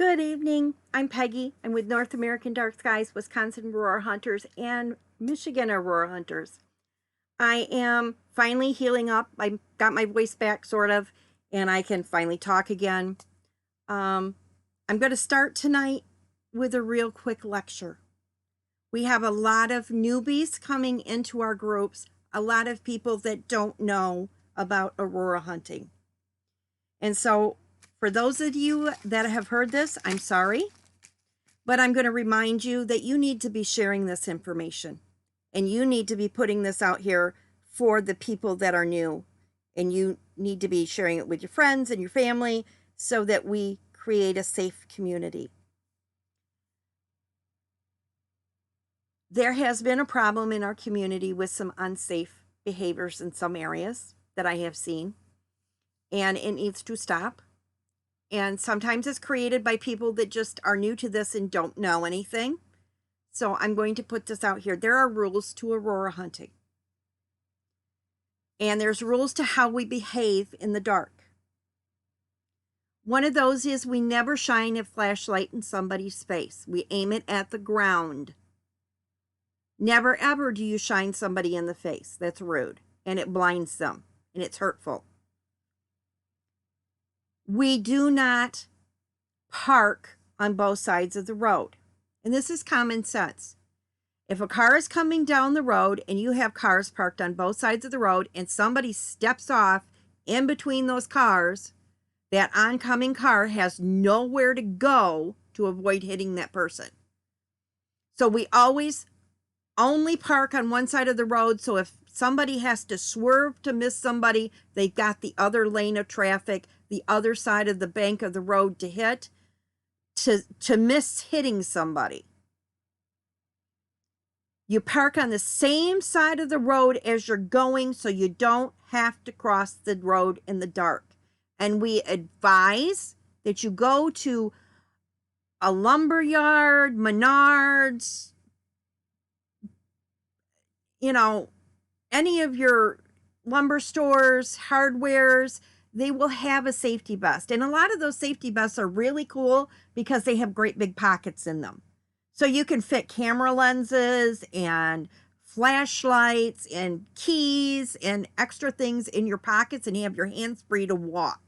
Good evening. I'm Peggy. I'm with North American Dark Skies, Wisconsin Aurora Hunters, and Michigan Aurora Hunters. I am finally healing up. I got my voice back, sort of, and I can finally talk again. Um, I'm going to start tonight with a real quick lecture. We have a lot of newbies coming into our groups, a lot of people that don't know about Aurora hunting. And so, for those of you that have heard this, I'm sorry. But I'm going to remind you that you need to be sharing this information and you need to be putting this out here for the people that are new. And you need to be sharing it with your friends and your family so that we create a safe community. There has been a problem in our community with some unsafe behaviors in some areas that I have seen, and it needs to stop. And sometimes it's created by people that just are new to this and don't know anything. So I'm going to put this out here. There are rules to Aurora hunting. And there's rules to how we behave in the dark. One of those is we never shine a flashlight in somebody's face. We aim it at the ground. Never ever do you shine somebody in the face. That's rude. And it blinds them. And it's hurtful. We do not park on both sides of the road. And this is common sense. If a car is coming down the road and you have cars parked on both sides of the road and somebody steps off in between those cars, that oncoming car has nowhere to go to avoid hitting that person. So we always only park on one side of the road. So if somebody has to swerve to miss somebody, they've got the other lane of traffic, the other side of the bank of the road to hit, to miss hitting somebody. You park on the same side of the road as you're going so you don't have to cross the road in the dark. And we advise that you go to a lumber yard, Menards, any of your lumber stores, hardwares, they will have a safety vest. And a lot of those safety vests are really cool because they have great big pockets in them. So you can fit camera lenses and flashlights and keys and extra things in your pockets and have your hands free to walk.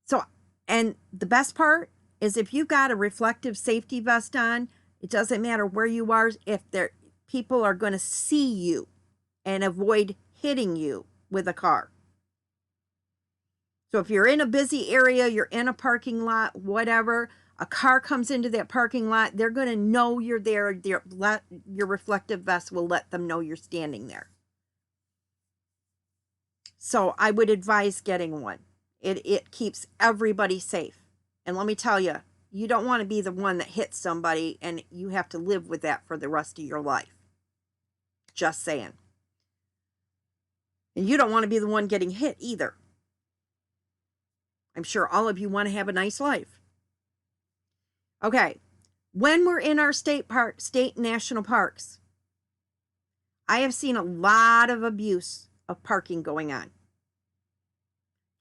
So, and the best part is if you've got a reflective safety vest on, it doesn't matter where you are, if people are going to see you and avoid hitting you with a car. So if you're in a busy area, you're in a parking lot, whatever, a car comes into that parking lot, they're going to know you're there. Your reflective vest will let them know you're standing there. So I would advise getting one. It keeps everybody safe. And let me tell you, you don't want to be the one that hits somebody and you have to live with that for the rest of your life. Just saying. And you don't want to be the one getting hit either. I'm sure all of you want to have a nice life. Okay, when we're in our state national parks, I have seen a lot of abuse of parking going on.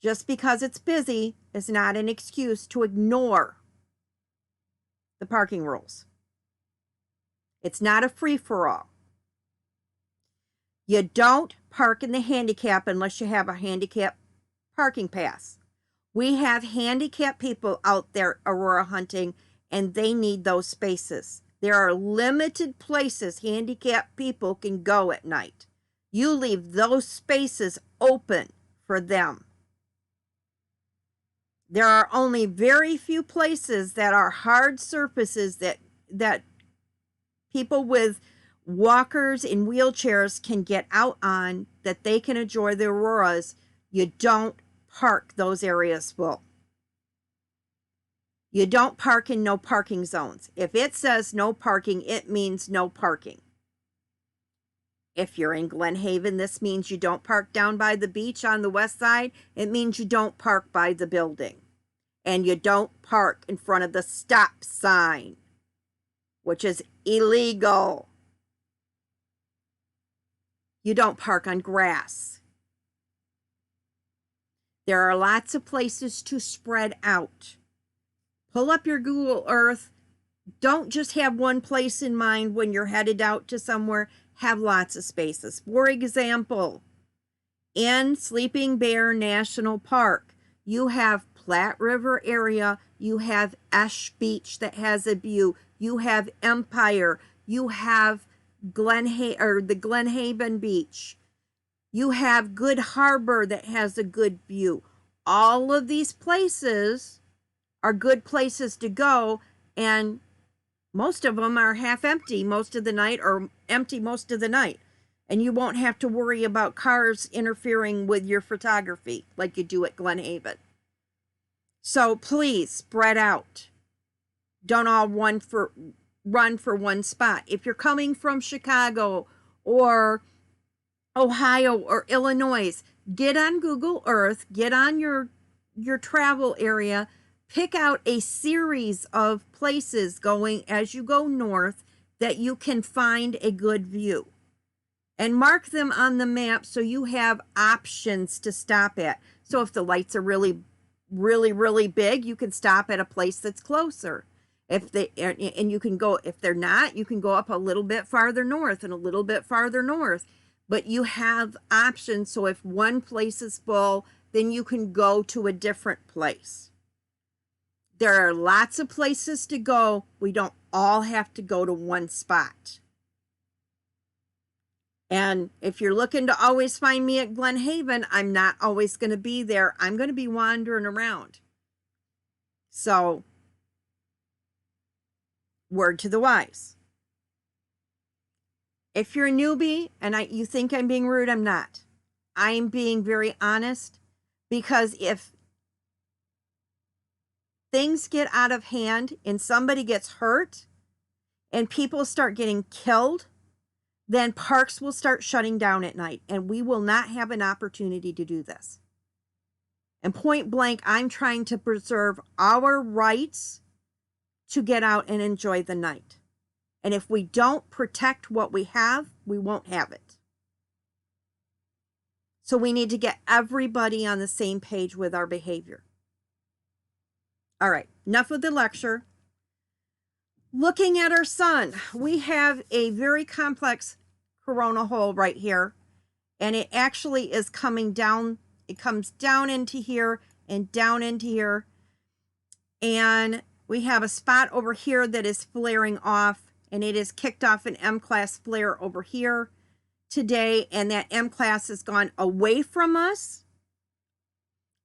Just because it's busy is not an excuse to ignore the parking rules. It's not a free-for-all. You don't park in the handicap unless you have a handicap parking pass. We have handicapped people out there Aurora hunting, and they need those spaces. There are limited places handicapped people can go at night. You leave those spaces open for them. There are only very few places that are hard surfaces that people with walkers and wheelchairs can get out on, that they can enjoy the auroras. You don't park those areas full. You don't park in no parking zones. If it says no parking, it means no parking. If you're in Glen Haven, this means you don't park down by the beach on the west side. It means you don't park by the building. And you don't park in front of the stop sign, which is illegal. You don't park on grass. There are lots of places to spread out. Pull up your Google Earth. Don't just have one place in mind when you're headed out to somewhere. Have lots of spaces. For example, in Sleeping Bear National Park, you have Platte River area, you have Esh Beach that has a view, you have Empire, you have the Glenhaven Beach, you have Good Harbor that has a good view. All of these places are good places to go, and most of them are half empty most of the night or empty most of the night. And you won't have to worry about cars interfering with your photography like you do at Glenhaven. So please spread out. Don't all run for one spot. If you're coming from Chicago or Ohio or Illinois, get on Google Earth, get on your travel area, pick out a series of places going as you go north that you can find a good view. And mark them on the map so you have options to stop at. So if the lights are really, really, really big, you can stop at a place that's closer. And you can go, if they're not, you can go up a little bit farther north and a little bit farther north. But you have options. So if one place is full, then you can go to a different place. There are lots of places to go. We don't all have to go to one spot. And if you're looking to always find me at Glenhaven, I'm not always going to be there. I'm going to be wandering around. So, word to the wise. If you're a newbie and you think I'm being rude, I'm not. I'm being very honest, because if things get out of hand and somebody gets hurt and people start getting killed, then parks will start shutting down at night, and we will not have an opportunity to do this. And point blank, I'm trying to preserve our rights to get out and enjoy the night. And if we don't protect what we have, we won't have it. So we need to get everybody on the same page with our behavior. All right, enough of the lecture. Looking at our sun, we have a very complex corona hole right here, and it actually is coming down. It comes down into here and down into here, and we have a spot over here that is flaring off, and it has kicked off an M-class flare over here today, and that M-class has gone away from us.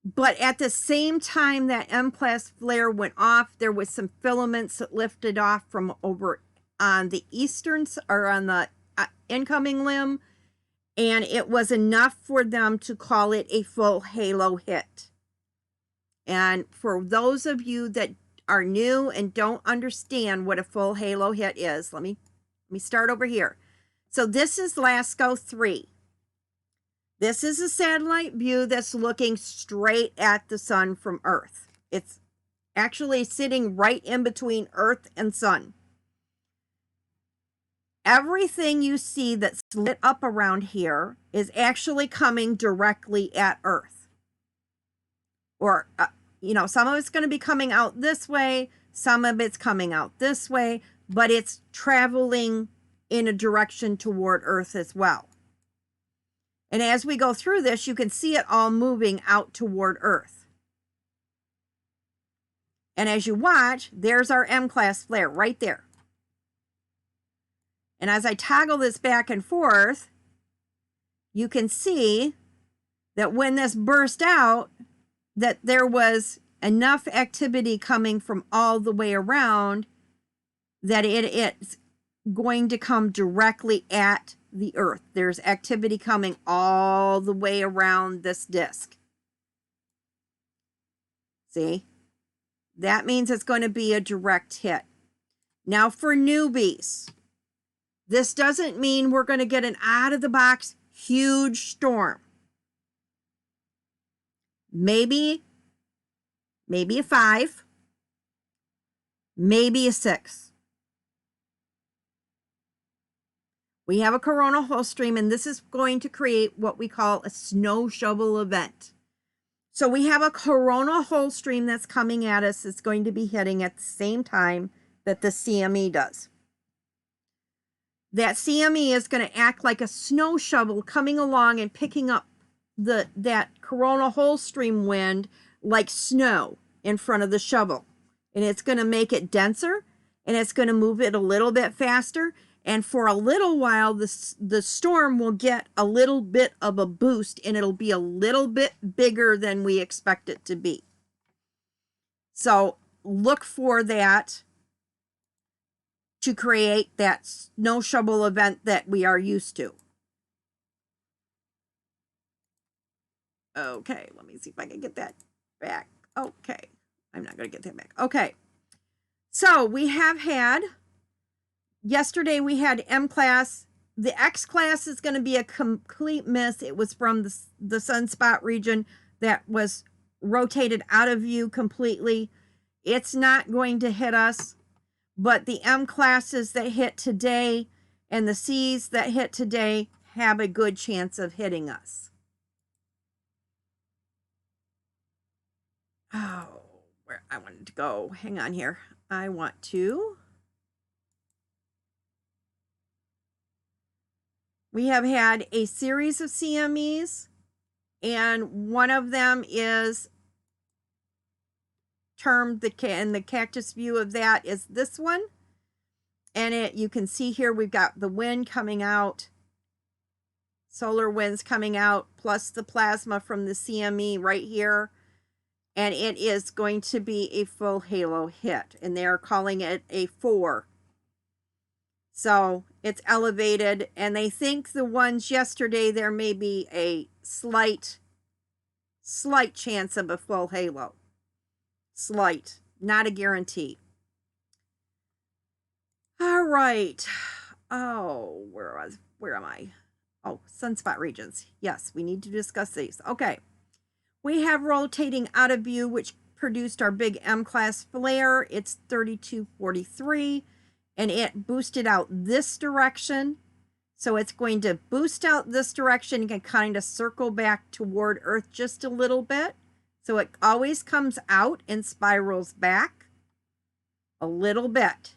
But at the same time that M-class flare went off, there was some filaments that lifted off from over on the eastern, or on the incoming limb, and it was enough for them to call it a full halo hit. And for those of you that are new and don't understand what a full halo hit is, let me start over here. So this is LASCO 3. This is a satellite view that's looking straight at the sun from Earth. It's actually sitting right in between Earth and sun. Everything you see that's lit up around here is actually coming directly at Earth. Or, some of it's going to be coming out this way, some of it's coming out this way, but it's traveling in a direction toward Earth as well. And as we go through this, you can see it all moving out toward Earth. And as you watch, there's our M-class flare right there. And as I toggle this back and forth, you can see that when this burst out, that there was enough activity coming from all the way around that it's going to come directly at the Earth. There's activity coming all the way around this disk. See? That means it's going to be a direct hit. Now for newbies, this doesn't mean we're going to get an out-of-the-box huge storm. Maybe a 5, maybe a 6. We have a coronal hole stream, and this is going to create what we call a snow shovel event. So we have a coronal hole stream that's coming at us. It's going to be hitting at the same time that the CME does. That CME is going to act like a snow shovel coming along and picking up that coronal hole stream wind like snow in front of the shovel. And it's going to make it denser, and it's going to move it a little bit faster. And for a little while, the storm will get a little bit of a boost, and it'll be a little bit bigger than we expect it to be. So look for that to create that snow shovel event that we are used to. Okay, let me see if I can get that back. Okay, I'm not going to get that back. Okay, so we have had, yesterday we had M class. The X class is going to be a complete miss. It was from the sunspot region that was rotated out of view completely. It's not going to hit us, but the M classes that hit today and the C's that hit today have a good chance of hitting us. Oh, where I wanted to go. Hang on here. I want to. We have had a series of CMEs, and one of them is termed and the cactus view of that is this one. And you can see here we've got the wind coming out, solar winds coming out, plus the plasma from the CME right here. And it is going to be a full halo hit, and they are calling it a 4. So it's elevated, and they think the ones yesterday, there may be a slight chance of a full halo. Slight, not a guarantee. All right. Oh, where am I? Oh, sunspot regions. Yes, we need to discuss these. Okay. We have rotating out of view, which produced our big M-class flare. It's 3243, and it boosted out this direction. So it's going to boost out this direction and kind of circle back toward Earth just a little bit. So it always comes out and spirals back a little bit.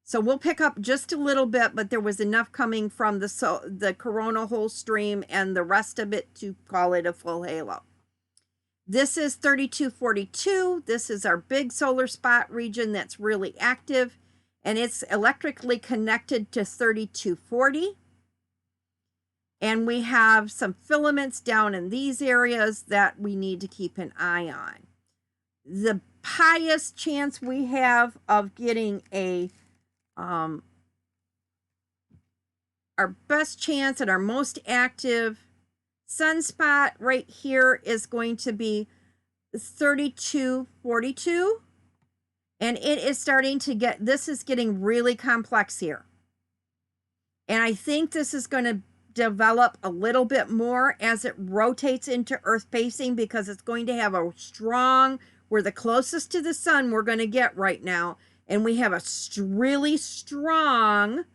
So we'll pick up just a little bit, but there was enough coming from the coronal hole stream and the rest of it to call it a full halo. This is 3242. This is our big solar spot region that's really active, and it's electrically connected to 3240. And we have some filaments down in these areas that we need to keep an eye on. The highest chance we have of getting our best chance and our most active sunspot right here is going to be 3242, and it is starting to this is getting really complex here. And I think this is going to develop a little bit more as it rotates into Earth facing, because it's going to have we're the closest to the sun we're going to get right now, and we have a really strong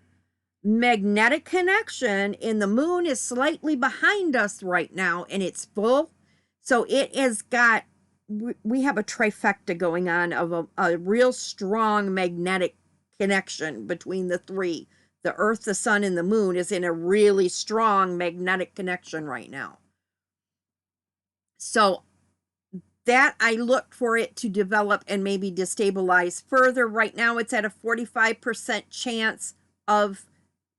magnetic connection, and the moon is slightly behind us right now, and it's full. So it has got, we have a trifecta going on of a real strong magnetic connection between the three. The Earth, the sun, and the moon is in a really strong magnetic connection right now. So that I look for it to develop and maybe destabilize further. Right now it's at a 45% chance of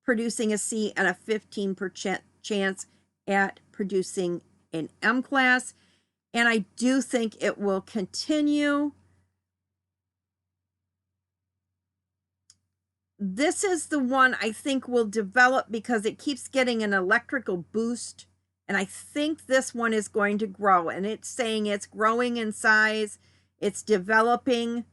producing a C and a 15% chance at producing an M class. And I do think it will continue. This is the one I think will develop because it keeps getting an electrical boost. And I think this one is going to grow. And it's saying it's growing in size. It's developing.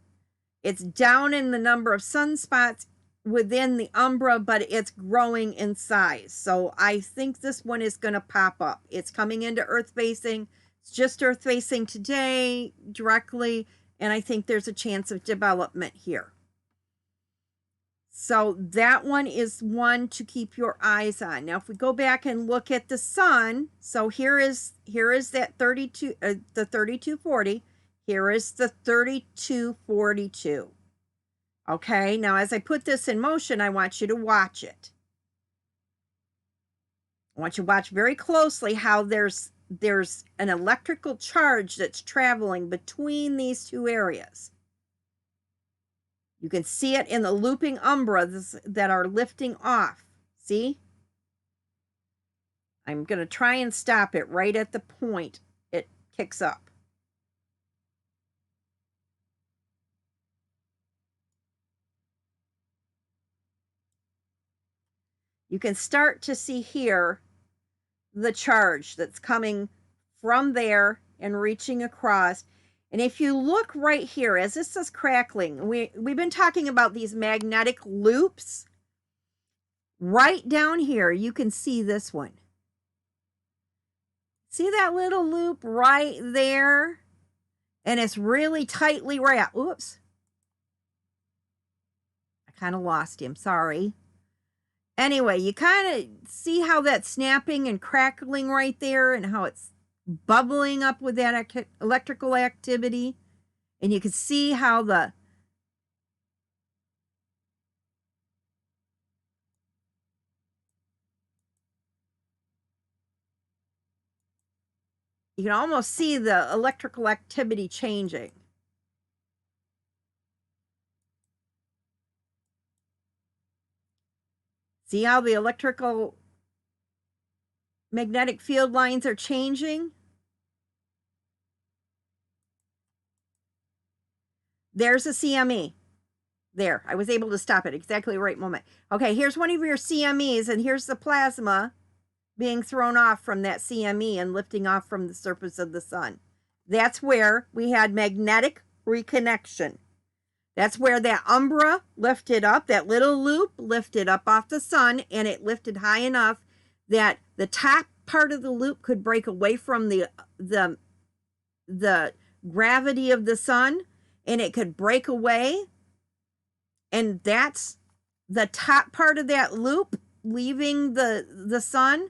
It's down in the number of sunspots within the umbra, but it's growing in size. So I think this one is going to pop up. It's coming into Earth facing. It's just Earth facing today directly, and I think there's a chance of development here. So that one is one to keep your eyes on. Now, if we go back and look at the sun, so here is that 32, the 3240. Here is the 3242. Okay, now as I put this in motion, I want you to watch it. I want you to watch very closely how there's an electrical charge that's traveling between these two areas. You can see it in the looping umbras that are lifting off. See? I'm going to try and stop it right at the point it kicks up. You can start to see here the charge that's coming from there and reaching across. And if you look right here, as this is crackling, we've been talking about these magnetic loops. Right down here, you can see this one. See that little loop right there? And it's really tightly wrapped. Oops. I kind of lost him. Sorry. Anyway, you kind of see how that's snapping and crackling right there and how it's bubbling up with that electrical activity. And you can see how you can almost see the electrical activity changing. See how the electrical magnetic field lines are changing? There's a CME. There, I was able to stop it exactly the right moment. Okay, here's one of your CMEs, and here's the plasma being thrown off from that CME and lifting off from the surface of the sun. That's where we had magnetic reconnection. That's where that umbra lifted up, that little loop lifted up off the sun, and it lifted high enough that the top part of the loop could break away from the gravity of the sun, and it could break away. And that's the top part of that loop leaving the sun,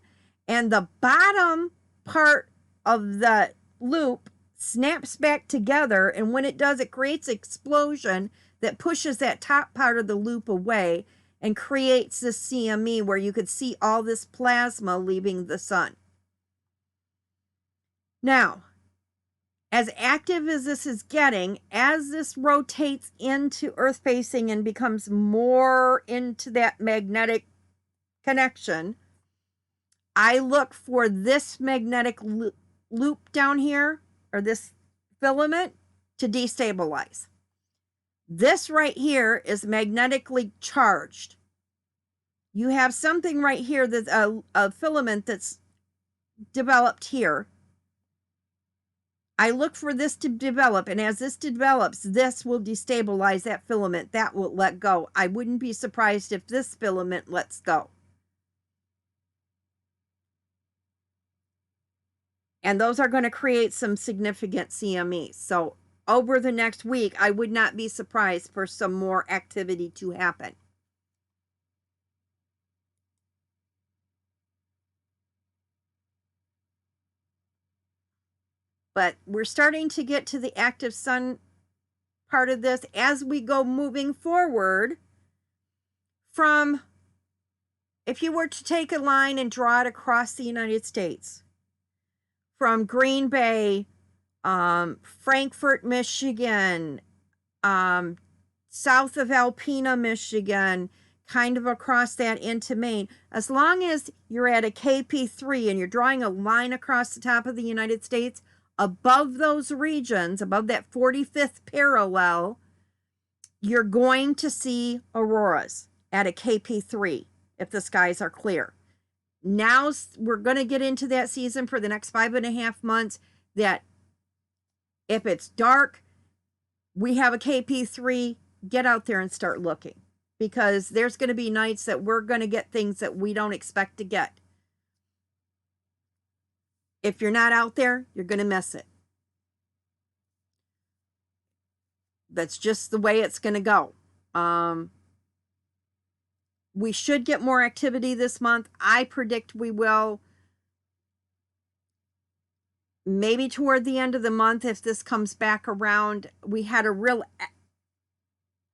and the bottom part of the loop snaps back together, and when it does, it creates an explosion that pushes that top part of the loop away and creates this CME where you could see all this plasma leaving the sun. Now, as active as this is getting, as this rotates into Earth facing and becomes more into that magnetic connection, I look for this magnetic loop down here, or this filament, to destabilize. This right here is magnetically charged. You have something right here that's a filament that's developed here. I look for this to develop, and as this develops, this will destabilize that filament. That will let go. I wouldn't be surprised if this filament lets go. And those are going to create some significant CMEs. So over the next week, I would not be surprised for some more activity to happen. But we're starting to get to the active sun part of this as we go moving forward from, if you were to take a line and draw it across the United States, from Green Bay, Frankfort, Michigan, south of Alpena, Michigan, kind of across that into Maine. As long as you're at a KP3 and you're drawing a line across the top of the United States, above those regions, above that 45th parallel, you're going to see auroras at a KP3 if the skies are clear. Now we're going to get into that season for the next 5.5 months that if it's dark, we have a KP3, get out there and start looking, because there's going to be nights that we're going to get things that we don't expect to get. If you're not out there, you're going to miss it. That's just the way it's going to go. We should get more activity this month. I predict we will. Maybe toward the end of the month, if this comes back around. We had a real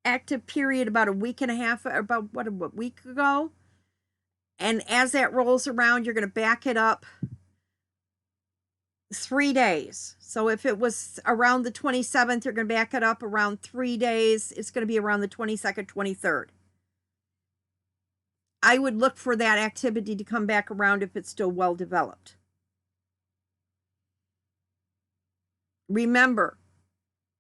active period about a week and a half, about a week ago. And as that rolls around, you're going to back it up 3 days. So if it was around the 27th, you're going to back it up around 3 days. It's going to be around the 22nd, 23rd. I would look for that activity to come back around if it's still well developed. Remember,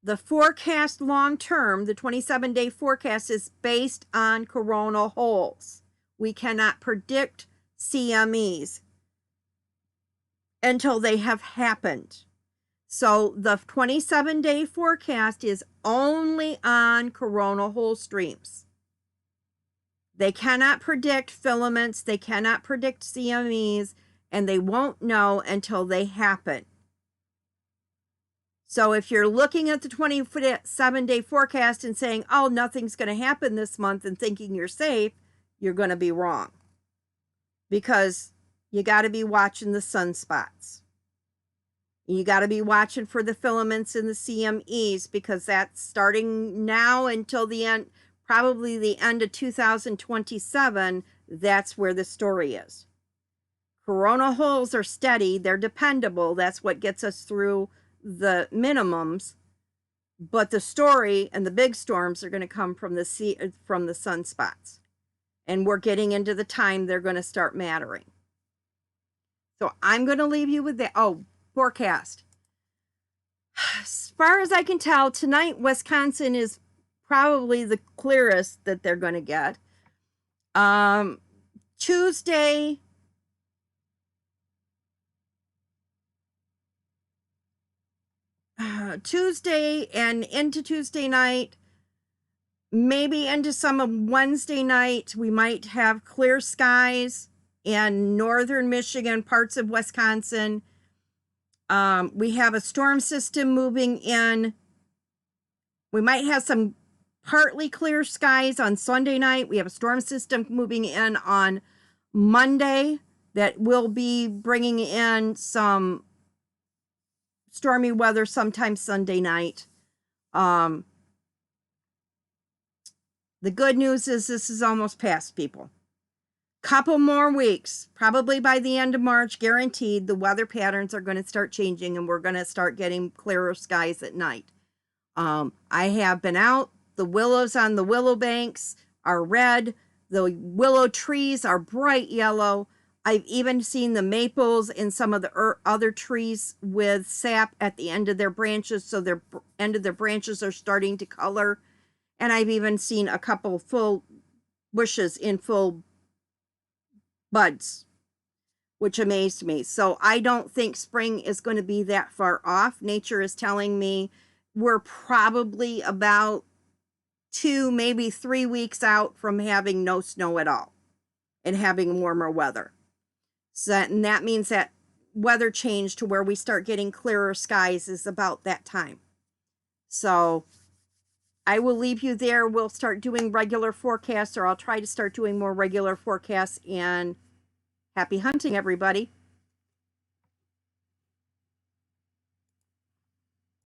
the forecast long term, the 27-day forecast, is based on coronal holes. We cannot predict CMEs until they have happened. So the 27-day forecast is only on coronal hole streams. They cannot predict filaments, they cannot predict CMEs, and they won't know until they happen. So if you're looking at the 27-day forecast and saying, oh, nothing's going to happen this month, and thinking you're safe, you're going to be wrong. Because you got to be watching the sunspots. You got to be watching for the filaments and the CMEs, because that's starting now until the end, probably the end of 2027. That's where the story is. Coronal holes are steady. They're dependable. That's what gets us through the minimums. But the story and the big storms are going to come from the sunspots. And we're getting into the time they're going to start mattering. So I'm going to leave you with that. Oh, forecast. As far as I can tell, tonight, Wisconsin is probably the clearest that they're going to get. Tuesday and into Tuesday night, maybe into some of Wednesday night, we might have clear skies in northern Michigan, parts of Wisconsin. We have a storm system moving in. We might have some partly clear skies on Sunday night. We have a storm system moving in on Monday that will be bringing in some stormy weather sometime Sunday night. The good news is this is almost past, people. Couple more weeks, probably by the end of March, guaranteed, the weather patterns are going to start changing and we're going to start getting clearer skies at night. I have been out. The willows on the willow banks are red. The willow trees are bright yellow. I've even seen the maples and some of the other trees with sap at the end of their branches. So their end of their branches are starting to color. And I've even seen a couple full bushes in full buds, which amazed me. So I don't think spring is going to be that far off. Nature is telling me we're probably about 2, maybe 3 weeks out from having no snow at all and having warmer weather. So and that means that weather change to where we start getting clearer skies is about that time. So I will leave you there. We'll start doing regular forecasts, or I'll try to start doing more regular forecasts. And happy hunting, everybody.